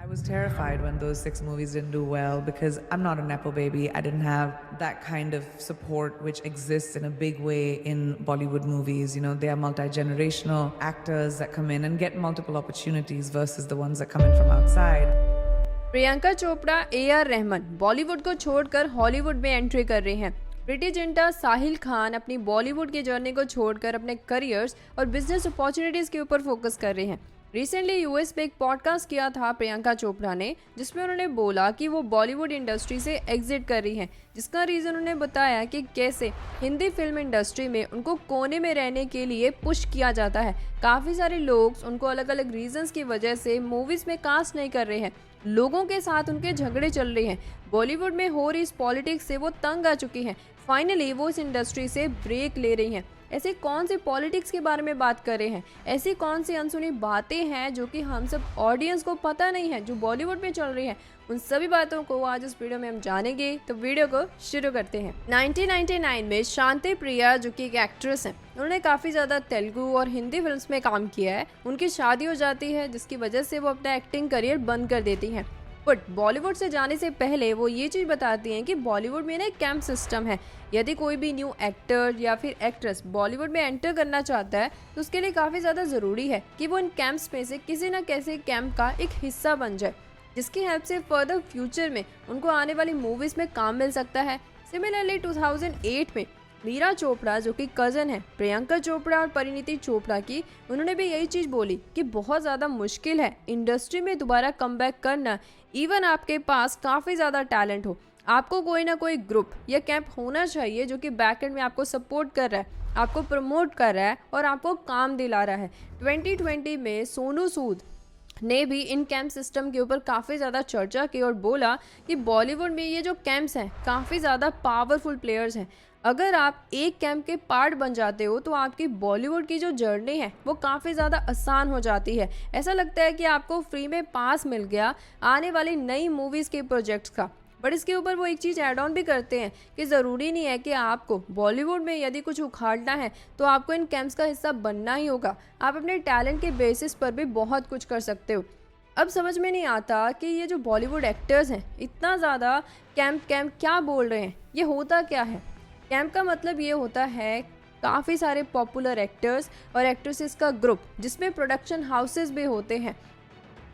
was terrified when those 6 movies didn't do well because I'm not a Nepo baby. I didn't have that kind of support which exists in a big way in Bollywood movies. You know, they are multi-generational actors that come in and get multiple opportunities versus the ones that come in from outside. Priyanka Chopra, AR Rahman Bollywood को छोड़कर Hollywood में entry कर रहे हैं। प्रीति जिंटा, साहिल खान अपनी बॉलीवुड की journey को छोड़कर अपने करियर्स और बिजनेस अपॉर्चुनिटीज के ऊपर फोकस कर रहे हैं। रिसेंटली यूएस पे एक पॉडकास्ट किया था प्रियंका चोपड़ा ने, जिसमें उन्होंने बोला कि वो बॉलीवुड इंडस्ट्री से एग्जिट कर रही हैं, जिसका रीज़न उन्होंने बताया कि कैसे हिंदी फिल्म इंडस्ट्री में उनको कोने में रहने के लिए पुश किया जाता है। काफ़ी सारे लोग उनको अलग अलग रीजंस की वजह से मूवीज़ में कास्ट नहीं कर रहे हैं, लोगों के साथ उनके झगड़े चल रहे हैं। बॉलीवुड में हो रही इस पॉलिटिक्स से वो तंग आ चुकी हैं। फाइनली वो इस इंडस्ट्री से ब्रेक ले रही हैं। ऐसे कौन से पॉलिटिक्स के बारे में बात कर रहे हैं, ऐसी कौन सी अनसुनी बातें हैं जो कि हम सब ऑडियंस को पता नहीं है, जो बॉलीवुड में चल रही है, उन सभी बातों को आज इस वीडियो में हम जानेंगे। तो वीडियो को शुरू करते हैं। 1999 में शांति प्रिया, जो कि एक एक्ट्रेस हैं, उन्होंने काफ़ी ज़्यादा तेलुगु और हिंदी फिल्म्स में काम किया है। उनकी शादी हो जाती है, जिसकी वजह से वो अपना एक्टिंग करियर बंद कर देती हैं। बट बॉलीवुड से जाने से पहले वो ये चीज़ बताती हैं कि बॉलीवुड में ना एक कैंप सिस्टम है। यदि कोई भी न्यू एक्टर या फिर एक्ट्रेस बॉलीवुड में एंटर करना चाहता है तो उसके लिए काफ़ी ज़्यादा ज़रूरी है कि वो इन कैंप्स में से किसी न किसी कैंप का एक हिस्सा बन जाए, जिसकी हेल्प से फर्दर फ्यूचर में उनको आने वाली मूवीज़ में काम मिल सकता है। सिमिलरली 2008 में मीरा चोपड़ा, जो कि कज़न है प्रियंका चोपड़ा और परिणीति चोपड़ा की, उन्होंने भी यही चीज़ बोली कि बहुत ज़्यादा मुश्किल है इंडस्ट्री में दोबारा कमबैक करना। इवन आपके पास काफ़ी ज़्यादा टैलेंट हो, आपको कोई ना कोई ग्रुप या कैंप होना चाहिए जो कि बैकएंड में आपको सपोर्ट कर रहा है, आपको प्रमोट कर रहा है और आपको काम दिला रहा है। 2020 में सोनू सूद ने भी इन कैंप सिस्टम के ऊपर काफ़ी ज़्यादा चर्चा की और बोला कि बॉलीवुड में ये जो कैंप्स हैं काफ़ी ज़्यादा पावरफुल प्लेयर्स हैं। अगर आप एक कैंप के पार्ट बन जाते हो तो आपकी बॉलीवुड की जो जर्नी है वो काफ़ी ज़्यादा आसान हो जाती है। ऐसा लगता है कि आपको फ्री में पास मिल गया आने वाली नई मूवीज़ के प्रोजेक्ट्स का। बट इसके ऊपर वो एक चीज़ ऐड ऑन भी करते हैं कि ज़रूरी नहीं है कि आपको बॉलीवुड में यदि कुछ उखाड़ना है तो आपको इन कैंप्स का हिस्सा बनना ही होगा। आप अपने टैलेंट के बेसिस पर भी बहुत कुछ कर सकते हो। अब समझ में नहीं आता कि ये जो बॉलीवुड एक्टर्स हैं इतना ज़्यादा कैंप कैंप क्या बोल रहे हैं, ये होता क्या है। कैंप का मतलब ये होता है काफ़ी सारे पॉपुलर एक्टर्स और एक्ट्रेसेस का ग्रुप, जिसमें प्रोडक्शन हाउसेस भी होते हैं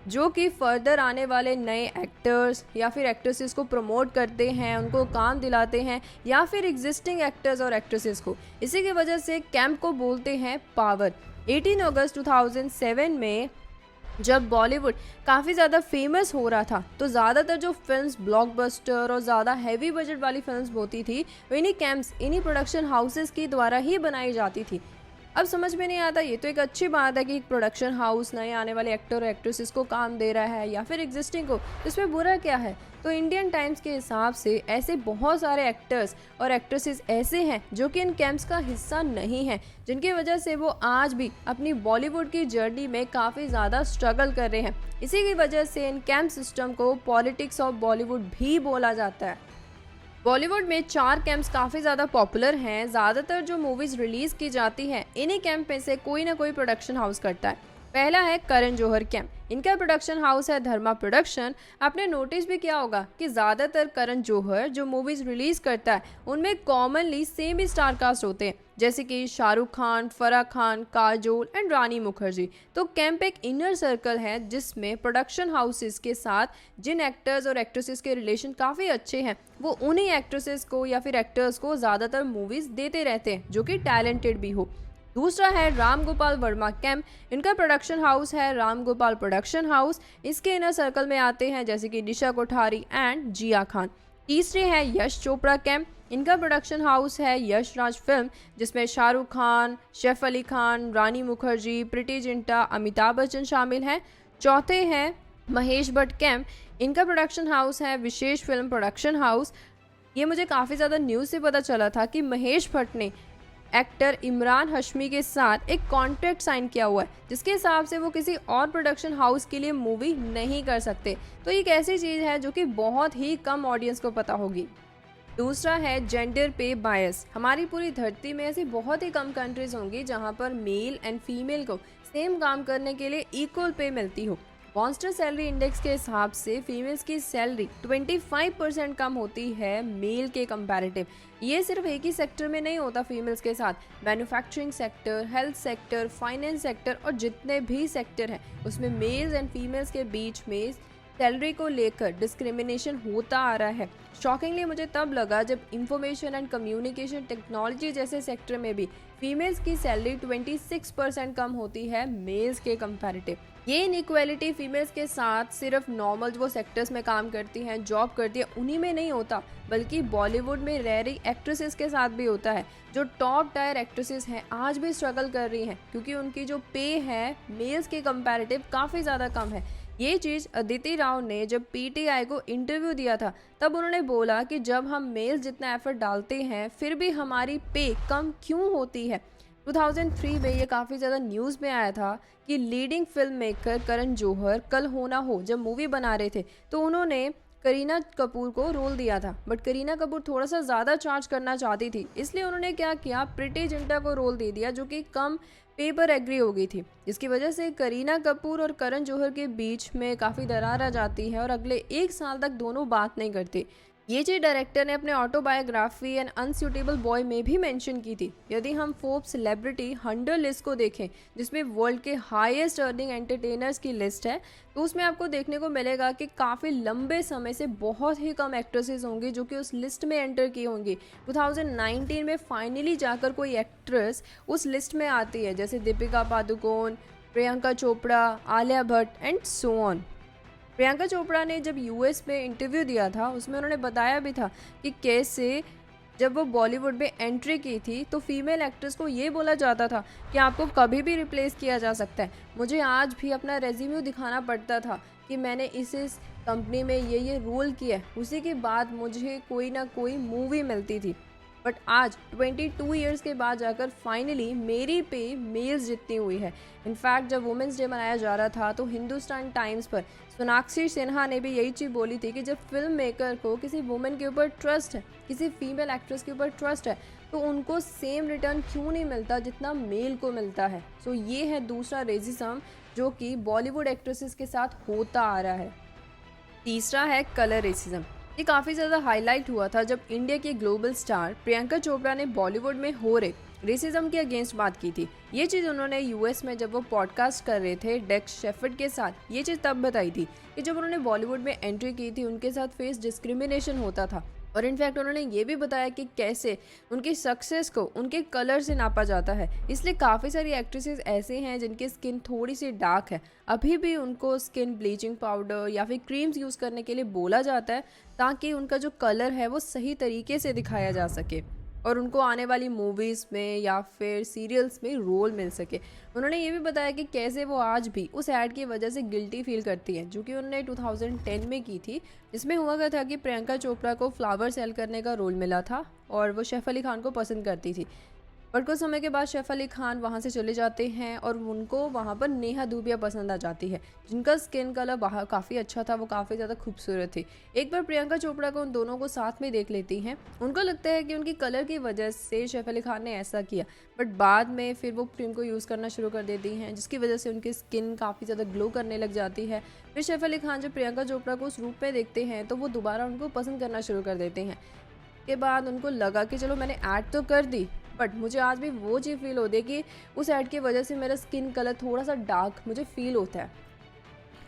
जो कि फर्दर आने वाले नए एक्टर्स या फिर एक्ट्रेसेस को प्रमोट करते हैं, उनको काम दिलाते हैं, या फिर एग्जिस्टिंग एक्टर्स और एक्ट्रेसेस को। इसी की वजह से कैंप को बोलते हैं पावर। 18 अगस्त 2007 में जब बॉलीवुड काफ़ी ज़्यादा फेमस हो रहा था तो ज़्यादातर जो फिल्म्स ब्लॉकबस्टर और ज़्यादा हैवी बजट वाली फिल्म्स होती थी वो इन्हीं कैंप्स, इन्हीं प्रोडक्शन हाउसेस की द्वारा ही बनाई जाती थी। अब समझ में नहीं आता, ये तो एक अच्छी बात है कि एक प्रोडक्शन हाउस नए आने वाले एक्टर और एक्ट्रेसेस को काम दे रहा है या फिर एग्जिस्टिंग को, इसमें बुरा क्या है। तो इंडियन टाइम्स के हिसाब से ऐसे बहुत सारे एक्टर्स और एक्ट्रेसेस ऐसे हैं जो कि इन कैंप्स का हिस्सा नहीं हैं, जिनकी वजह से वो आज भी अपनी बॉलीवुड की जर्नी में काफ़ी ज़्यादा स्ट्रगल कर रहे हैं। इसी की वजह से इन कैंप सिस्टम को पॉलिटिक्स ऑफ बॉलीवुड भी बोला जाता है। बॉलीवुड में 4 कैंप्स काफ़ी ज़्यादा पॉपुलर हैं। ज़्यादातर जो मूवीज़ रिलीज़ की जाती हैं इन्हीं कैंप में से कोई ना कोई प्रोडक्शन हाउस करता है। पहला है करण जौहर कैंप, इनका प्रोडक्शन हाउस है धर्मा प्रोडक्शन। आपने नोटिस भी किया होगा कि ज़्यादातर करण जौहर जो मूवीज़ रिलीज़ करता है उनमें कॉमनली सेम ही स्टार कास्ट होते हैं, जैसे कि शाहरुख खान, फराह खान, काजोल एंड रानी मुखर्जी। तो कैंप एक इनर सर्कल है जिसमें प्रोडक्शन हाउसेस के साथ जिन एक्टर्स और एक्ट्रेसेस के रिलेशन काफ़ी अच्छे हैं वो उन्हीं एक्ट्रेसेस को या फिर एक्टर्स को ज़्यादातर मूवीज़ देते रहते हैं जो कि टैलेंटेड भी हो। दूसरा है राम गोपाल वर्मा कैंप, इनका प्रोडक्शन हाउस है राम गोपाल प्रोडक्शन हाउस। इसके इनर सर्कल में आते हैं जैसे कि दिशा कोठारी एंड जिया खान। तीसरे है यश चोपड़ा कैंप, इनका प्रोडक्शन हाउस है यश राज फिल्म, जिसमें शाहरुख खान, सैफ अली खान, रानी मुखर्जी, प्रीति जिंटा, अमिताभ बच्चन शामिल हैं। चौथे हैं महेश भट्ट कैंप, इनका प्रोडक्शन हाउस है विशेष फिल्म प्रोडक्शन हाउस। ये मुझे काफ़ी ज़्यादा न्यूज़ से पता चला था कि महेश भट्ट ने एक्टर इमरान हाशमी के साथ एक कॉन्ट्रैक्ट साइन किया हुआ है, जिसके हिसाब से वो किसी और प्रोडक्शन हाउस के लिए मूवी नहीं कर सकते। तो ये एक ऐसी चीज़ है जो कि बहुत ही कम ऑडियंस को पता होगी। दूसरा है जेंडर पे बायस। हमारी पूरी धरती में ऐसी बहुत ही कम कंट्रीज होंगी जहाँ पर मेल एंड फीमेल को सेम काम करने के लिए इक्वल पे मिलती हो। मॉन्स्टर सैलरी इंडेक्स के हिसाब से फीमेल्स की सैलरी 25% कम होती है मेल के कंपैरेटिव। ये सिर्फ एक ही सेक्टर में नहीं होता फीमेल्स के साथ, manufacturing sector, health sector, finance sector और जितने भी सेक्टर हैं उसमें मेल्स एंड फीमेल्स के बीच में सैलरी को लेकर डिस्क्रिमिनेशन होता आ रहा है। शॉकिंगली मुझे तब लगा जब इंफॉर्मेशन एंड कम्युनिकेशन टेक्नोलॉजी जैसे सेक्टर में भी फीमेल्स की सैलरी 26% कम होती है मेल्स के कंपैरेटिव। ये इनइक्वालिटी फीमेल्स के साथ सिर्फ नॉर्मल वो सेक्टर्स में काम करती हैं, जॉब करती है, उन्हीं में नहीं होता, बल्कि बॉलीवुड में रह रही एक्ट्रेसेस के साथ भी होता है। जो टॉप टायर एक्ट्रेसेस हैं आज भी स्ट्रगल कर रही हैं क्योंकि उनकी जो पे है मेल्स के कंपैरेटिव काफ़ी ज़्यादा कम है। ये चीज़ अदिति राव ने जब पीटीआई को इंटरव्यू दिया था तब उन्होंने बोला कि जब हम मेल्स जितना एफर्ट डालते हैं फिर भी हमारी पे कम क्यों होती है। 2003 में ये काफ़ी ज़्यादा न्यूज़ में आया था कि leading film maker Karan Johar कल हो ना हो जब मूवी बना रहे थे तो उन्होंने करीना कपूर को रोल दिया था, बट करीना कपूर थोड़ा सा ज़्यादा चार्ज करना चाहती थी, इसलिए उन्होंने क्या किया, प्रीति जिंटा को रोल दे दिया जो कि कम पे पर एग्री हो गई थी, जिसकी वजह से करीना कपूर और करण जौहर के बीच में काफ़ी दरार आ जाती है और अगले 1 साल तक दोनों बात नहीं करते। ये चीज़ डायरेक्टर ने अपने ऑटोबायोग्राफी एंड अनसूटेबल बॉय में भी मेंशन की थी। यदि हम फोर्ब्स सेलिब्रिटी 100 लिस्ट को देखें जिसमें वर्ल्ड के हाईएस्ट अर्निंग एंटरटेनर्स की लिस्ट है तो उसमें आपको देखने को मिलेगा कि काफ़ी लंबे समय से बहुत ही कम एक्ट्रेसेस होंगी जो कि उस लिस्ट में एंटर की होंगी। 2019 में फाइनली जाकर कोई एक्ट्रेस उस लिस्ट में आती है, जैसे Deepika Padukone, Priyanka Chopra, Alia Bhatt and so on. Priyanka Chopra ने जब यूएस में इंटरव्यू दिया था उसमें उन्होंने बताया भी था कि कैसे जब वो बॉलीवुड में एंट्री की थी तो फीमेल एक्ट्रेस को ये बोला जाता था कि आपको कभी भी रिप्लेस किया जा सकता है। मुझे आज भी अपना रेज्यूमे दिखाना पड़ता था कि मैंने इस कंपनी में ये रोल किया है, उसी के बाद मुझे कोई ना कोई मूवी मिलती थी। बट आज 22 ईयर्स के बाद जाकर फाइनली मेरी पे मेल्स जितनी हुई है। इनफैक्ट जब वुमेंस डे मनाया जा रहा था तो हिंदुस्तान टाइम्स पर सोनाक्षी सिन्हा ने भी यही चीज़ बोली थी कि जब फिल्म मेकर को किसी वुमेन के ऊपर ट्रस्ट है, किसी फीमेल एक्ट्रेस के ऊपर ट्रस्ट है, तो उनको सेम रिटर्न क्यों नहीं मिलता जितना मेल को मिलता है। सो ये है दूसरा रेसिज्म जो कि बॉलीवुड एक्ट्रेसेस के साथ होता आ रहा है। तीसरा है कलर रेसिज्म। ये काफ़ी ज़्यादा हाईलाइट हुआ था जब इंडिया की ग्लोबल स्टार प्रियंका चोपड़ा ने बॉलीवुड में हो रहे रेसिज्म के अगेंस्ट बात की थी। ये चीज़ उन्होंने यूएस में जब वो पॉडकास्ट कर रहे थे डेक्स शेफर्ड के साथ, ये चीज़ तब बताई थी कि जब उन्होंने बॉलीवुड में एंट्री की थी उनके साथ फेस डिस्क्रिमिनेशन होता था। और इनफैक्ट उन्होंने ये भी बताया कि कैसे उनकी सक्सेस को उनके कलर से नापा जाता है। इसलिए काफ़ी सारी एक्ट्रेसेस ऐसे हैं जिनकी स्किन थोड़ी सी डार्क है, अभी भी उनको स्किन ब्लीचिंग पाउडर या फिर क्रीम्स यूज़ करने के लिए बोला जाता है ताकि उनका जो कलर है वो सही तरीके से दिखाया जा सके और उनको आने वाली मूवीज़ में या फिर सीरियल्स में रोल मिल सके। उन्होंने ये भी बताया कि कैसे वो आज भी उस ऐड की वजह से गिल्टी फील करती है जो कि उन्होंने 2010 में की थी, जिसमें हुआ क्या था कि प्रियंका चोपड़ा को फ्लावर सेल करने का रोल मिला था और वो सैफ अली खान को पसंद करती थी। पर कुछ समय के बाद सैफ अली खान वहाँ से चले जाते हैं और उनको वहाँ पर नेहा धूपिया पसंद आ जाती है जिनका स्किन कलर बाहर काफ़ी अच्छा था, वो काफ़ी ज़्यादा खूबसूरत थी। एक बार प्रियंका चोपड़ा को उन दोनों को साथ में देख लेती हैं, उनको लगता है कि उनकी कलर की वजह से सैफ अली खान ने ऐसा किया, बट बाद में फिर वो क्रीम को यूज़ करना शुरू कर देती हैं जिसकी वजह से उनकी स्किन काफ़ी ज़्यादा ग्लो करने लग जाती है। फिर सैफ अली खान जब प्रियंका चोपड़ा को उस रूप में देखते हैं तो वो दोबारा उनको पसंद करना शुरू कर देते हैं। के बाद उनको लगा कि चलो मैंने ऐड तो कर दी बट मुझे आज भी वो चीज़ फील होती है कि उस ऐड की वजह से मेरा स्किन कलर थोड़ा सा डार्क मुझे फील होता है।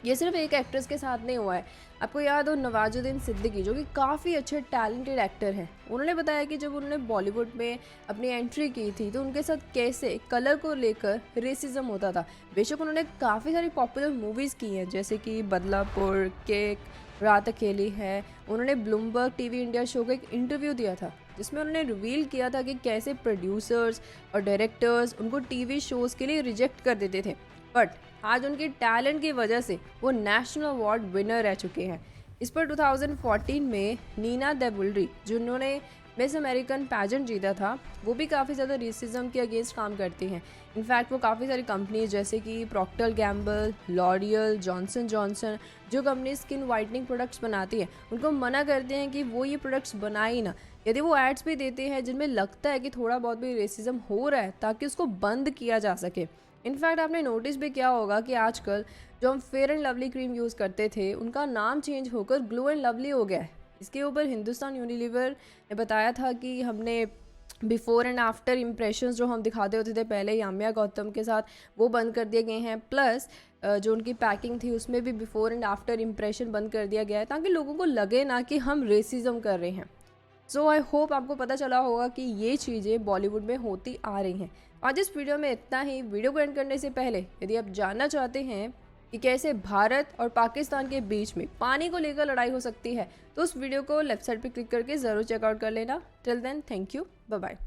ये सिर्फ एक एक्ट्रेस के साथ नहीं हुआ है। आपको याद हो नवाजुद्दीन सिद्दीकी जो कि काफ़ी अच्छे टैलेंटेड एक्टर हैं, उन्होंने बताया कि जब उन्होंने बॉलीवुड में अपनी एंट्री की थी तो उनके साथ कैसे कलर को लेकर रेसिज्म होता था। बेशक उन्होंने काफ़ी सारी पॉपुलर मूवीज़ की हैं जैसे कि बदलापुर, केक, रात अकेली है। उन्होंने ब्लूमबर्ग टीवी इंडिया शो को एक इंटरव्यू दिया था जिसमें उन्होंने रिवील किया था कि कैसे प्रोड्यूसर्स और डायरेक्टर्स उनको टीवी शोज़ के लिए रिजेक्ट कर देते थे, बट आज उनके टैलेंट की वजह से वो नेशनल अवार्ड विनर रह चुके हैं। इस पर 2014 में नीना देबुलरी जिन्होंने मिस अमेरिकन पैजेंट जीता था वो भी काफ़ी ज़्यादा रेसिज्म के अगेंस्ट काम करती हैं। इनफैक्ट वो काफ़ी सारी कंपनीज जैसे कि Procter Gamble, L'Oreal, Johnson Johnson जो कंपनी स्किन वाइटनिंग प्रोडक्ट्स बनाती है उनको मना करते हैं कि वो ये प्रोडक्ट्स बनाए ही ना। यदि वो एड्स भी देते हैं जिनमें लगता है कि थोड़ा बहुत भी रेसिज्म हो रहा है ताकि उसको बंद किया जा सके। इनफैक्ट आपने नोटिस भी किया होगा कि आजकल जो हम fair and lovely cream use करते थे उनका नाम चेंज होकर ग्लो एंड लवली हो गया है। इसके ऊपर हिंदुस्तान यूनिलीवर ने बताया था कि हमने बिफोर एंड आफ्टर इम्प्रेशंस जो हम दिखाते होते थे पहले यामिया गौतम के साथ, वो बंद कर दिए गए हैं। प्लस जो उनकी पैकिंग थी उसमें भी बिफोर एंड आफ्टर इम्प्रेशन बंद कर दिया गया है, ताकि लोगों को लगे ना कि हम रेसिज्म कर रहे हैं। सो आई होप आपको पता चला होगा कि ये चीज़ें बॉलीवुड में होती आ रही हैं। आज इस वीडियो में इतना ही। वीडियो को एंड करने से पहले यदि आप जानना चाहते हैं कि कैसे भारत और पाकिस्तान के बीच में पानी को लेकर लड़ाई हो सकती है, तो उस वीडियो को लेफ्ट साइड पे क्लिक करके ज़रूर चेकआउट कर लेना। Till then, thank you, bye bye.